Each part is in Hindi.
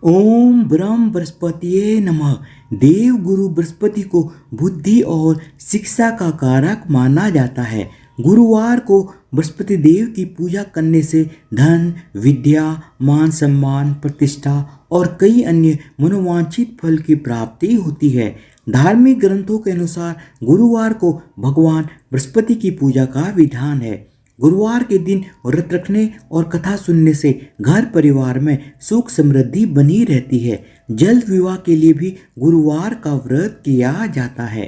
ओम ब्रह्म बृहस्पतिये नमः। देव गुरु बृहस्पति को बुद्धि और शिक्षा का कारक माना जाता है। गुरुवार को बृहस्पति देव की पूजा करने से धन, विद्या, मान सम्मान, प्रतिष्ठा और कई अन्य मनोवांछित फल की प्राप्ति होती है। धार्मिक ग्रंथों के अनुसार गुरुवार को भगवान बृहस्पति की पूजा का विधान है। गुरुवार के दिन व्रत रखने और कथा सुनने से घर परिवार में सुख समृद्धि बनी रहती है। जल्द विवाह के लिए भी गुरुवार का व्रत किया जाता है।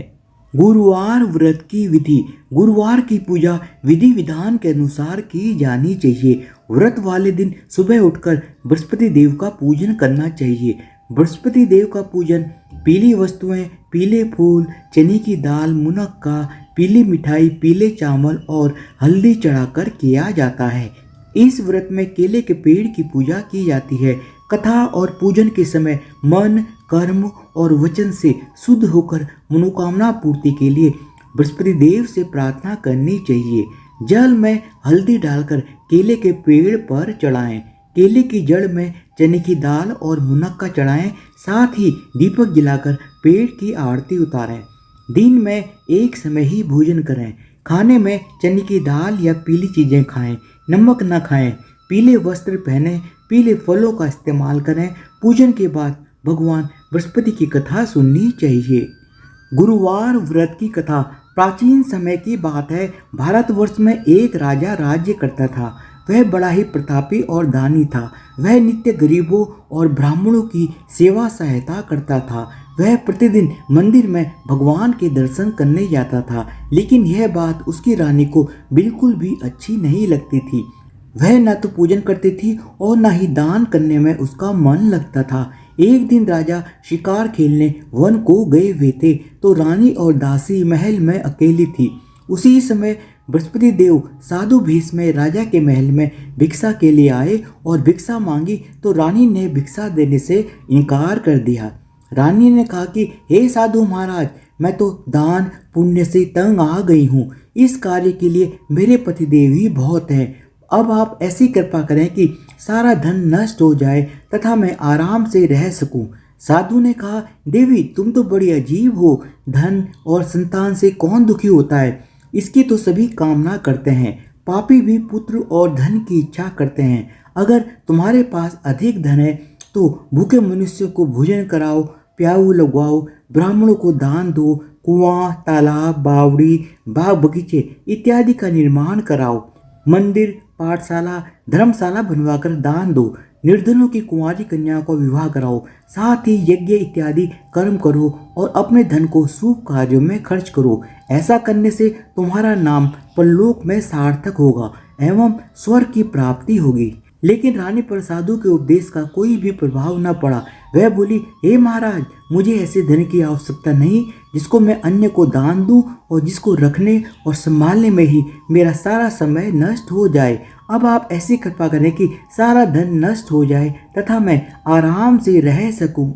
गुरुवार व्रत की विधि। गुरुवार की पूजा विधि विधान के अनुसार की जानी चाहिए। व्रत वाले दिन सुबह उठकर बृहस्पति देव का पूजन करना चाहिए। बृहस्पति देव का पूजन पीली वस्तुएं, पीले फूल, चने की दाल, मुनक्का, पीली मिठाई, पीले चावल और हल्दी चढ़ाकर किया जाता है। इस व्रत में केले के पेड़ की पूजा की जाती है। कथा और पूजन के समय मन, कर्म और वचन से शुद्ध होकर मनोकामना पूर्ति के लिए बृहस्पति देव से प्रार्थना करनी चाहिए। जल में हल्दी डालकर केले के पेड़ पर चढ़ाएं। केले की जड़ में चने की दाल और मुनक्का चढ़ाएं। साथ ही दीपक जलाकर पेड़ की आरती उतारें। दिन में एक समय ही भोजन करें। खाने में चने की दाल या पीली चीज़ें खाएं। नमक न खाएं। पीले वस्त्र पहनें। पीले फलों का इस्तेमाल करें। पूजन के बाद भगवान बृहस्पति की कथा सुननी चाहिए। गुरुवार व्रत की कथा। प्राचीन समय की बात है। भारतवर्ष में एक राजा राज्य करता था। वह बड़ा ही प्रतापी और दानी था। वह नित्य गरीबों और ब्राह्मणों की सेवा सहायता करता था। वह प्रतिदिन मंदिर में भगवान के दर्शन करने जाता था, लेकिन यह बात उसकी रानी को बिल्कुल भी अच्छी नहीं लगती थी। वह न तो पूजन करती थी और न ही दान करने में उसका मन लगता था। एक दिन राजा शिकार खेलने वन को गए हुए थे, तो रानी और दासी महल में अकेली थी। उसी समय बृहस्पति देव साधु भेष में राजा के महल में भिक्षा के लिए आए और भिक्षा मांगी, तो रानी ने भिक्षा देने से इनकार कर दिया। रानी ने कहा कि हे साधु महाराज, मैं तो दान पुण्य से तंग आ गई हूँ। इस कार्य के लिए मेरे पतिदेव ही बहुत हैं। अब आप ऐसी कृपा करें कि सारा धन नष्ट हो जाए तथा मैं आराम से रह सकूं। साधु ने कहा, देवी तुम तो बड़ी अजीब हो। धन और संतान से कौन दुखी होता है? इसकी तो सभी कामना करते हैं। पापी भी पुत्र और धन की इच्छा करते हैं। अगर तुम्हारे पास अधिक धन है तो भूखे मनुष्यों को भोजन कराओ, प्याऊ लगवाओ, ब्राह्मणों को दान दो, कुआं, तालाब, बावड़ी, बाग बगीचे इत्यादि का निर्माण कराओ, मंदिर, पाठशाला, धर्मशाला बनवाकर दान दो, निर्धनों की कुंवारी कन्याओं का विवाह कराओ, साथ ही यज्ञ इत्यादि कर्म करो और अपने धन को शुभ कार्यों में खर्च करो। ऐसा करने से तुम्हारा नाम परलोक में सार्थक होगा एवं स्वर्ग की प्राप्ति होगी। लेकिन रानी पर साधु के उपदेश का कोई भी प्रभाव न पड़ा। वह बोली, हे महाराज, मुझे ऐसे धन की आवश्यकता नहीं जिसको मैं अन्य को दान दूं और जिसको रखने और संभालने में ही मेरा सारा समय नष्ट हो जाए। अब आप ऐसी कृपा करें कि सारा धन नष्ट हो जाए तथा मैं आराम से रह सकूं।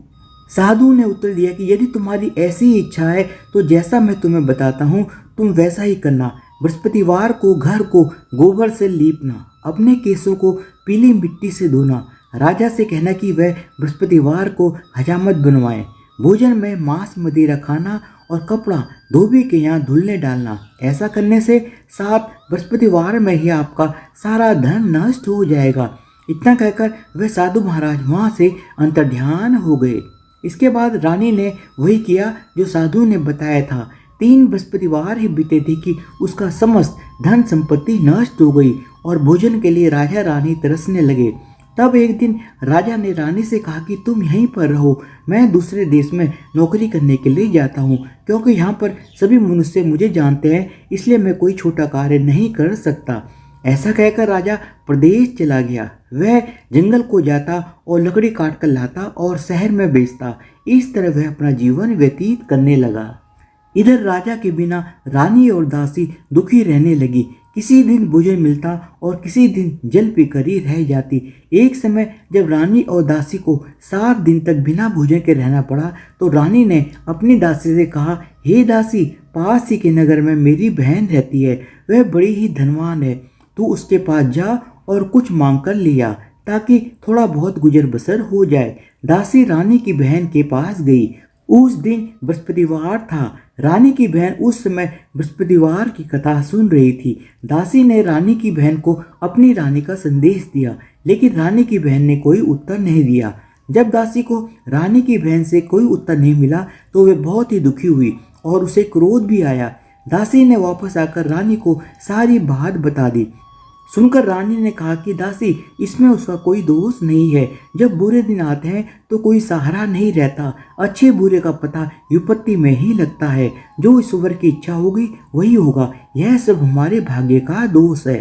साधु ने उत्तर दिया कि यदि तुम्हारी ऐसी इच्छा है तो जैसा मैं तुम्हें बताता हूँ तुम वैसा ही करना। बृहस्पतिवार को घर को गोबर से लीपना, अपने केसों को पीली मिट्टी से धोना, राजा से कहना कि वह बृहस्पतिवार को हजामत बनवाएं, भोजन में मांस मदिरा खाना और कपड़ा धोबी के यहाँ धुलने डालना। ऐसा करने से 7 बृहस्पतिवार में ही आपका सारा धन नष्ट हो जाएगा। इतना कहकर वह साधु महाराज वहाँ से अंतर्ध्यान हो गए। इसके बाद रानी ने वही किया जो साधु ने बताया था। 3 बृहस्पतिवार ही बीते थे कि उसका समस्त धन संपत्ति नष्ट हो गई और भोजन के लिए राजा रानी तरसने लगे। तब एक दिन राजा ने रानी से कहा कि तुम यहीं पर रहो, मैं दूसरे देश में नौकरी करने के लिए जाता हूँ, क्योंकि यहाँ पर सभी मनुष्य मुझे जानते हैं, इसलिए मैं कोई छोटा कार्य नहीं कर सकता। ऐसा कहकर राजा प्रदेश चला गया। वह जंगल को जाता और लकड़ी काट कर लाता और शहर में बेचता। इस तरह वह अपना जीवन व्यतीत करने लगा। इधर राजा के बिना रानी और दासी दुखी रहने लगी। किसी दिन भोजन मिलता और किसी दिन जल पीकर ही रह जाती। एक समय जब रानी और दासी को 7 दिन तक बिना भोजन के रहना पड़ा, तो रानी ने अपनी दासी से कहा, हे दासी, पास ही के नगर में मेरी बहन रहती है। वह बड़ी ही धनवान है। तू उसके पास जा और कुछ मांग कर लिया, ताकि थोड़ा बहुत गुजर बसर हो जाए। दासी रानी की बहन के पास गई। उस दिन बृहस्पतिवार था। रानी की बहन उस समय बृहस्पतिवार की कथा सुन रही थी। दासी ने रानी की बहन को अपनी रानी का संदेश दिया, लेकिन रानी की बहन ने कोई उत्तर नहीं दिया। जब दासी को रानी की बहन से कोई उत्तर नहीं मिला तो वे बहुत ही दुखी हुई और उसे क्रोध भी आया। दासी ने वापस आकर रानी को सारी बात बता दी। सुनकर रानी ने कहा कि दासी, इसमें उसका कोई दोष नहीं है। जब बुरे दिन आते हैं तो कोई सहारा नहीं रहता। अच्छे बुरे का पता विपत्ति में ही लगता है। जो ईश्वर की इच्छा होगी वही होगा। यह सब हमारे भाग्य का दोष है।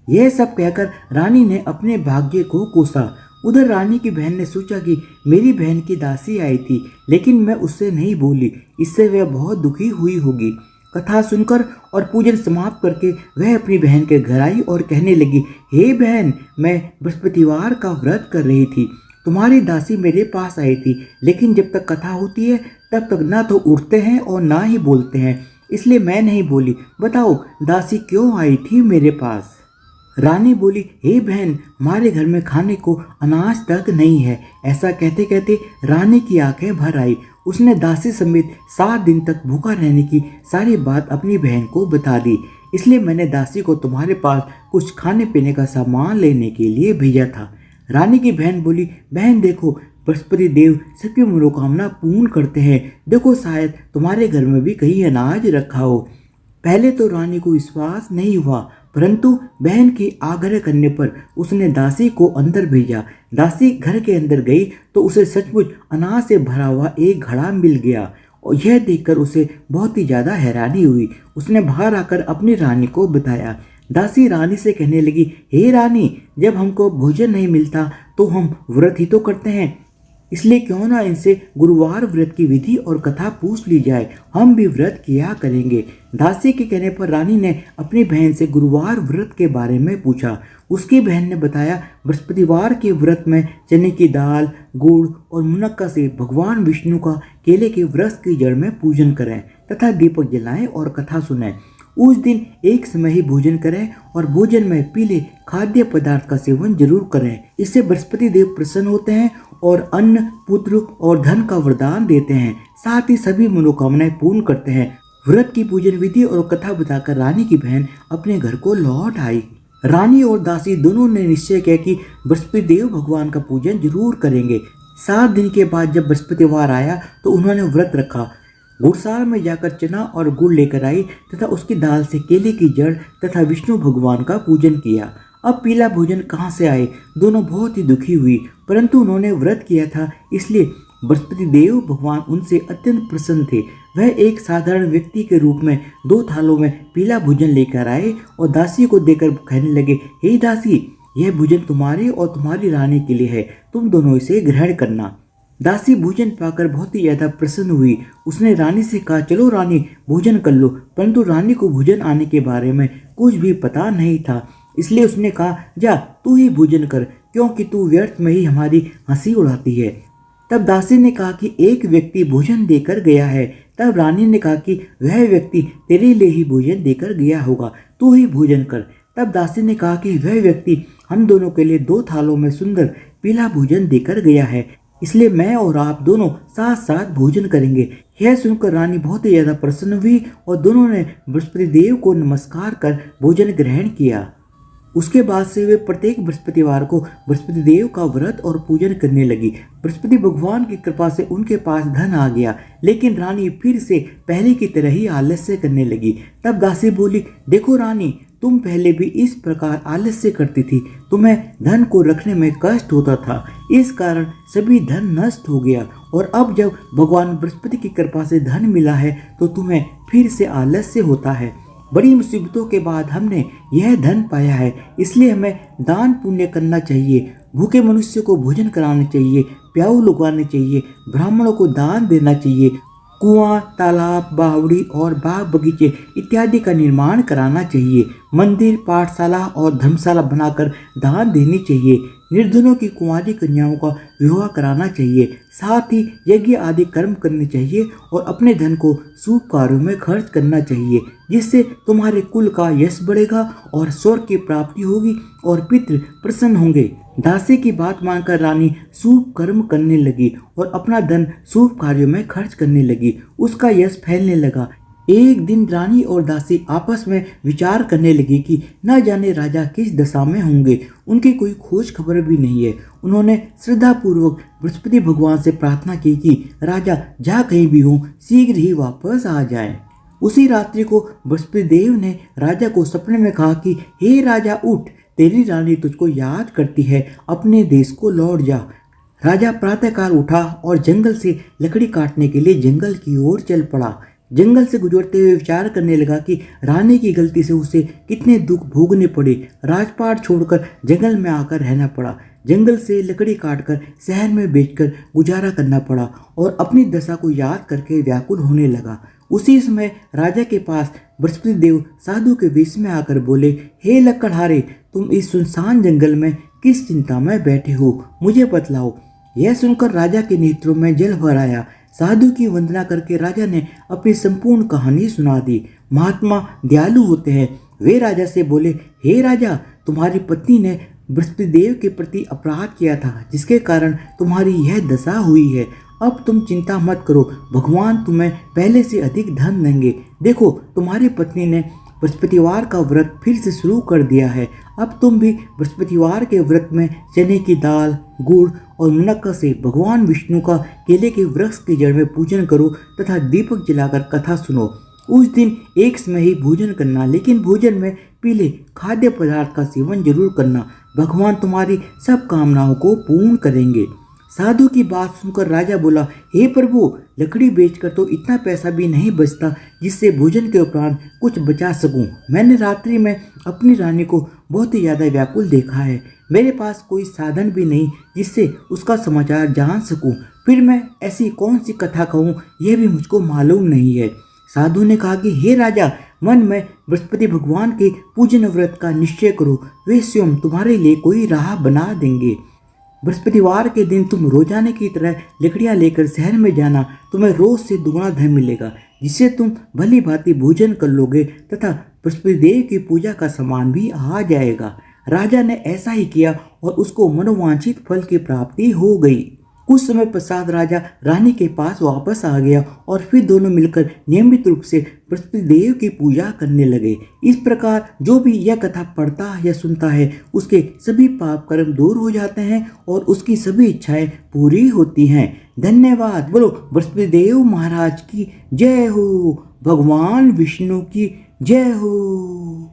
यह सब कहकर रानी ने अपने भाग्य को कोसा। उधर रानी की बहन ने सोचा कि मेरी बहन की दासी आई थी, लेकिन मैं उससे नहीं बोली, इससे वह बहुत दुखी हुई होगी। कथा सुनकर और पूजन समाप्त करके वह अपनी बहन के घर आई और कहने लगी, हे बहन, मैं बृहस्पतिवार का व्रत कर रही थी। तुम्हारी दासी मेरे पास आई थी, लेकिन जब तक कथा होती है तब तक ना तो उठते हैं और ना ही बोलते हैं, इसलिए मैं नहीं बोली। बताओ दासी क्यों आई थी मेरे पास? रानी बोली, हे बहन, हमारे घर में खाने को अनाज तक नहीं है। ऐसा कहते कहते रानी की आंखें भर आई। उसने दासी समेत 7 दिन तक भूखा रहने की सारी बात अपनी बहन को बता दी। इसलिए मैंने दासी को तुम्हारे पास कुछ खाने पीने का सामान लेने के लिए भेजा था। रानी की बहन बोली, बहन देखो, बृहस्पति देव सबकी मनोकामना पूर्ण करते हैं। देखो, शायद तुम्हारे घर में भी कहीं अनाज रखा हो। पहले तो रानी को विश्वास नहीं हुआ, परंतु बहन के आग्रह करने पर उसने दासी को अंदर भेजा। दासी घर के अंदर गई तो उसे सचमुच अनाज से भरा हुआ एक घड़ा मिल गया और यह देखकर उसे बहुत ही ज़्यादा हैरानी हुई। उसने बाहर आकर अपनी रानी को बताया। दासी रानी से कहने लगी, हे रानी, जब हमको भोजन नहीं मिलता तो हम व्रत ही तो करते हैं, इसलिए क्यों ना इनसे गुरुवार व्रत की विधि और कथा पूछ ली जाए। हम भी व्रत किया करेंगे। दासी के कहने पर रानी ने अपनी बहन से गुरुवार व्रत के बारे में पूछा। उसकी बहन ने बताया, बृहस्पतिवार के व्रत में चने की दाल, गुड़ और मुनक्का से भगवान विष्णु का केले के वृक्ष की जड़ में पूजन करें तथा दीपक जलाएं और कथा सुनें। उस दिन एक समय ही भोजन करें और भोजन में पीले खाद्य पदार्थ का सेवन जरूर करें। इससे बृहस्पति देव प्रसन्न होते हैं और अन्न, पुत्र और धन का वरदान देते हैं। साथ ही सभी मनोकामनाएं पूर्ण करते हैं। व्रत की पूजन विधि और कथा बताकर रानी की बहन अपने घर को लौट आई। रानी और दासी दोनों ने निश्चय किया कि बृहस्पति देव भगवान का पूजन जरूर करेंगे। 7 दिन के बाद जब बृहस्पतिवार आया तो उन्होंने व्रत रखा। गुड़साल में जाकर चना और गुड़ लेकर आई तथा उसकी दाल से केले की जड़ तथा विष्णु भगवान का पूजन किया। अब पीला भोजन कहाँ से आए? दोनों बहुत ही दुखी हुई, परंतु उन्होंने व्रत किया था, इसलिए बृहस्पति देव भगवान उनसे अत्यंत प्रसन्न थे। वह एक साधारण व्यक्ति के रूप में 2 थालों में पीला भोजन लेकर आए और दासी को देकर कहने लगे, हे दासी, यह भोजन तुम्हारे और तुम्हारी रानी के लिए है, तुम दोनों इसे ग्रहण करना। दासी भोजन पाकर बहुत ही ज्यादा प्रसन्न हुई। उसने रानी से कहा, चलो रानी, भोजन कर लो। परंतु रानी को भोजन आने के बारे में कुछ भी पता नहीं था, इसलिए उसने कहा, जा तू ही भोजन कर, क्योंकि तू व्यर्थ में ही हमारी हंसी उड़ाती है। तब दासी ने कहा कि एक व्यक्ति भोजन देकर गया है। तब रानी ने कहा कि वह व्यक्ति तेरे लिए ही भोजन देकर गया होगा, तू ही भोजन कर। तब दासी ने कहा कि वह व्यक्ति हम दोनों के लिए 2 थालों में सुंदर पीला भोजन देकर गया है, इसलिए मैं और आप दोनों साथ साथ भोजन करेंगे। यह सुनकर रानी बहुत ही ज्यादा प्रसन्न हुई और दोनों ने बृहस्पति देव को नमस्कार कर भोजन ग्रहण किया। उसके बाद से वे प्रत्येक बृहस्पतिवार को बृहस्पति देव का व्रत और पूजन करने लगी। बृहस्पति भगवान की कृपा से उनके पास धन आ गया, लेकिन रानी फिर से पहले की तरह ही आलस्य करने लगी। तब दासी बोली, देखो रानी, तुम पहले भी इस प्रकार आलस्य करती थी, तुम्हें धन को रखने में कष्ट होता था, इस कारण सभी धन नष्ट हो गया, और अब जब भगवान बृहस्पति की कृपा से धन मिला है तो तुम्हें फिर से आलस्य होता है। बड़ी मुसीबतों के बाद हमने यह धन पाया है, इसलिए हमें दान पुण्य करना चाहिए। भूखे मनुष्य को भोजन कराना चाहिए, प्याऊ लुगाने चाहिए, ब्राह्मणों को दान देना चाहिए, कुआं, तालाब, बावड़ी और बाग बगीचे इत्यादि का निर्माण कराना चाहिए। मंदिर, पाठशाला और धर्मशाला बनाकर दान देनी चाहिए। निर्धनों की कुंवारी कन्याओं का विवाह कराना चाहिए। साथ ही यज्ञ आदि कर्म करने चाहिए और अपने धन को शुभ कार्यों में खर्च करना चाहिए, जिससे तुम्हारे कुल का यश बढ़ेगा और स्वर्ग की प्राप्ति होगी और पितृ प्रसन्न होंगे। दासी की बात मानकर रानी शुभ कर्म करने लगी और अपना धन शुभ कार्यों में खर्च करने लगी। उसका यश फैलने लगा। एक दिन रानी और दासी आपस में विचार करने लगी कि न जाने राजा किस दशा में होंगे। उनकी कोई खोज खबर भी नहीं है। उन्होंने श्रद्धापूर्वक बृहस्पति भगवान से प्रार्थना की कि राजा जहाँ कहीं भी हो शीघ्र ही वापस आ जाए। उसी रात्रि को बृहस्पति देव ने राजा को सपने में कहा कि हे राजा उठ, तेरी रानी तुझको याद करती है, अपने देश को लौट जा। राजा प्रातःकाल उठा और जंगल से लकड़ी काटने के लिए जंगल की ओर चल पड़ा। जंगल से गुजरते हुए विचार करने लगा कि रानी की गलती से उसे कितने दुख भोगने पड़े। राजपाट छोड़कर जंगल में आकर रहना पड़ा। जंगल से लकड़ी काटकर शहर में बेचकर गुजारा करना पड़ा और अपनी दशा को याद करके व्याकुल होने लगा। उसी समय राजा के पास बृहस्पति देव साधु के वेश में आकर बोले, हे लकड़हारे, तुम इस सुनसान जंगल में किस चिंता में बैठे हो, मुझे बतलाओ। यह सुनकर राजा के नेत्रों में जल भर आया। साधु की वंदना करके राजा ने अपनी संपूर्ण कहानी सुना दी। महात्मा दयालु होते हैं। वे राजा से बोले, हे राजा, तुम्हारी पत्नी ने बृहस्पति देव के प्रति अपराध किया था, जिसके कारण तुम्हारी यह दशा हुई है। अब तुम चिंता मत करो, भगवान तुम्हें पहले से अधिक धन देंगे। देखो, तुम्हारी पत्नी ने बृहस्पतिवार का व्रत फिर से शुरू कर दिया है। अब तुम भी बृहस्पतिवार के व्रत में चने की दाल, गुड़ और मुनक्का से भगवान विष्णु का केले के वृक्ष की जड़ में पूजन करो तथा दीपक जलाकर कथा सुनो। उस दिन एक समय ही भोजन करना, लेकिन भोजन में पीले खाद्य पदार्थ का सेवन जरूर करना। भगवान तुम्हारी सब कामनाओं को पूर्ण करेंगे। साधु की बात सुनकर राजा बोला, हे प्रभु, लकड़ी बेचकर तो इतना पैसा भी नहीं बचता जिससे भोजन के उपरांत कुछ बचा सकूं। मैंने रात्रि में अपनी रानी को बहुत ही ज़्यादा व्याकुल देखा है। मेरे पास कोई साधन भी नहीं जिससे उसका समाचार जान सकूं। फिर मैं ऐसी कौन सी कथा कहूँ, यह भी मुझको मालूम नहीं है। साधु ने कहा कि हे राजा, मन में बृहस्पति भगवान के पूजन व्रत का निश्चय करो, वे स्वयं तुम्हारे लिए कोई राह बना देंगे। बृहस्पतिवार के दिन तुम रोजाने की तरह लकड़ियाँ लेकर शहर में जाना। तुम्हें रोज से दुगना धन मिलेगा, जिससे तुम भली भांति भोजन कर लोगे तथा बृहस्पति देव की पूजा का सामान भी आ जाएगा। राजा ने ऐसा ही किया और उसको मनोवांछित फल की प्राप्ति हो गई। कुछ समय पश्चात राजा रानी के पास वापस आ गया और फिर दोनों मिलकर नियमित रूप से बृहस्पति देव की पूजा करने लगे। इस प्रकार जो भी यह कथा पढ़ता या सुनता है, उसके सभी पाप कर्म दूर हो जाते हैं और उसकी सभी इच्छाएं पूरी होती हैं। धन्यवाद। बोलो बृहस्पति देव महाराज की जय हो, भगवान विष्णु की जय हो।